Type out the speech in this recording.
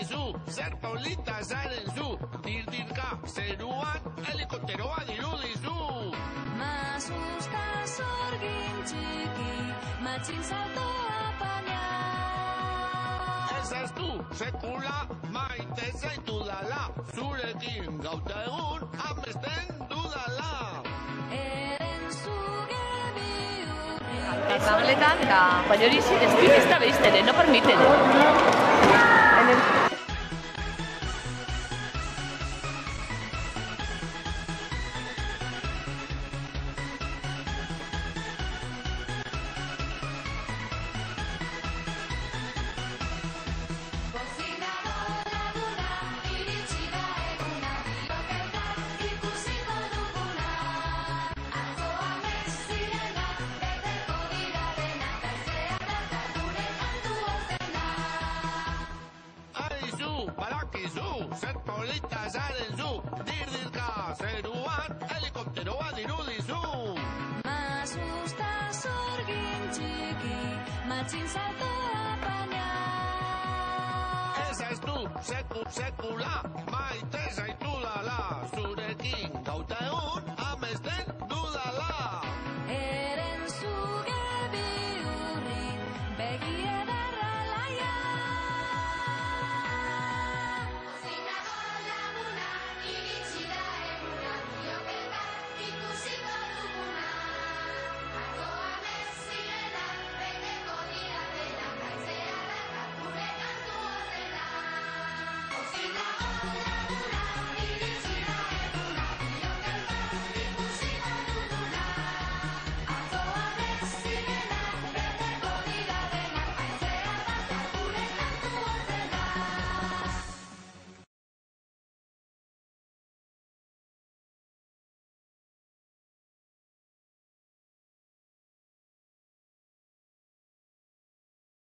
badakizu, zer polita zaren zu, dirdirka, zeruan, helikopteroa dirudizu. Masusta sorgin txiki, matxin saltoa baina. Ez du, sekula, maite zaitu dala, zurekin gauta egun, amesten dudala. Eren zuge bihurri. Magletan, eta baina hori ez da behizten, no permiten. Badakizu, zer polita zaren zu, dirdirka, zeruan, helikopteroa dirudizu. Masusta sorgin txiki, matxin saltoa baina. Ez du, sekula, maite zaitu dala, zurekin